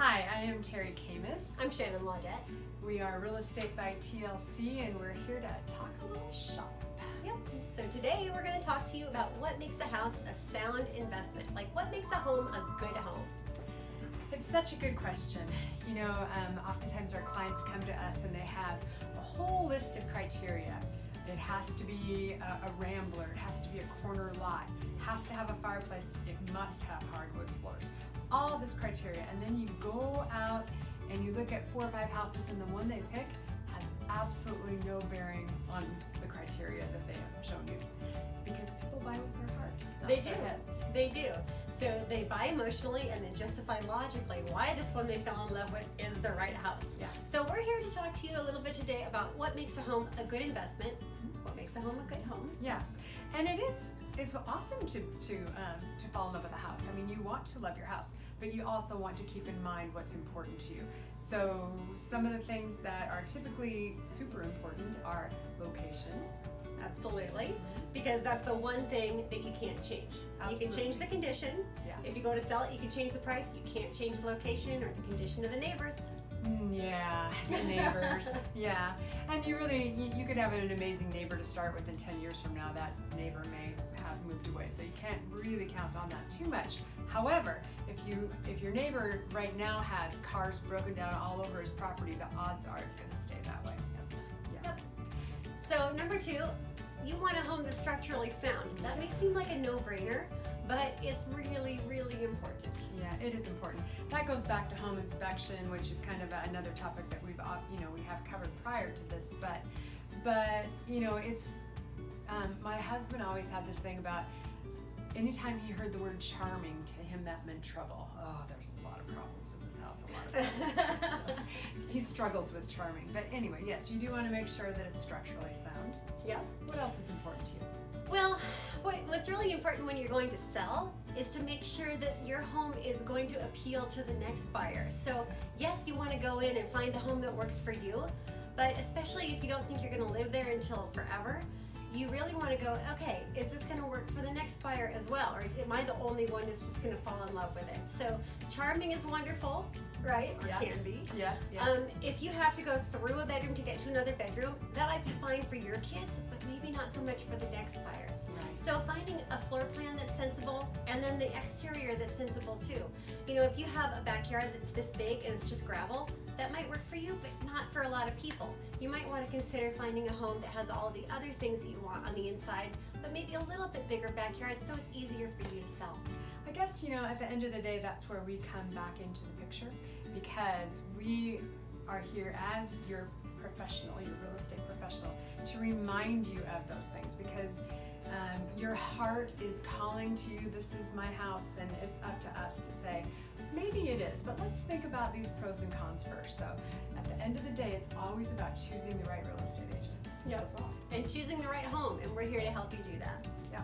Hi, I am Teri Camus. I'm Shannan Laudet. We are Real Estate by TLC, and we're here to talk a little shop. Yep. So today we're going to talk to you about what makes a house a sound investment. Like what makes a home a good home? It's such a good question. You know, oftentimes our clients come to us and they have a whole list of criteria. It has to be a rambler, it has to be a corner lot, it has to have a fireplace, it must have hardwood floors. All this criteria, and then you go out and you look at 4 or 5 houses, and the one they pick has absolutely no bearing on the criteria that they have shown you, because people buy with their heart. They do. They do. So they buy emotionally and then justify logically why this one they fell in love with is the right house. Yeah. So we're here to talk to you a little bit today about what makes a home a good investment, what makes a home a good home. Yeah, and it's awesome to fall in love with a house. I mean, you want to love your house, but you also want to keep in mind what's important to you. So some of the things that are typically super important are location. Absolutely, because that's the one thing that you can't change. Absolutely. You can change the condition. Yeah. If you go to sell it, you can change the price. You can't change the location or the condition of the neighbors. Yeah, the neighbors. Yeah, and you could have an amazing neighbor to start with, and 10 years from now that neighbor may have moved away, so you can't really count on that too much. However, if your neighbor right now has cars broken down all over his property, the odds are it's going to stay that way. Yeah. Yep. So number 2, you want a home that's structurally sound. That may seem like a no-brainer, but it's really, really important. Yeah, it is important. That goes back to home inspection, which is kind of another topic that we have covered prior to this. But it's my husband always had this thing about anytime he heard the word charming, to him that meant trouble. Oh, there's a lot of problems in this house, a lot of problems. So he struggles with charming. But anyway, yes, you do want to make sure that it's structurally sound. Yep. What else is important to you? Well, what's really important when you're going to sell is to make sure that your home is going to appeal to the next buyer. So yes, you want to go in and find the home that works for you, but especially if you don't think you're going to live there until forever, you really want to go, okay, is this going to work for the next buyer as well? Or am I the only one that's just going to fall in love with it? So charming is wonderful, right? Or Yeah. can be. Yeah. If you have to go through a bedroom to get to another bedroom, that might be fine for your kids, but maybe not so much for the next buyers. Right. So finding a floor plan that's sensible, and then the exterior that's sensible too. You know, if you have a backyard that's this big and it's just gravel, that might work for you, but not for a lot of people. You might want to consider finding a home that has all the other things that you want on the inside, but maybe a little bit bigger backyard so it's easier for you to sell. I guess, at the end of the day, that's where we come back into the picture, because we are here as your professional, your real estate professional, to remind you of those things, because your heart is calling to you, this is my house, and it's up to us to say, maybe it is, but let's think about these pros and cons first. So at the end of the day, it's always about choosing the right real estate agent. Yep. As well. And choosing the right home, and we're here to help you do that. Yeah.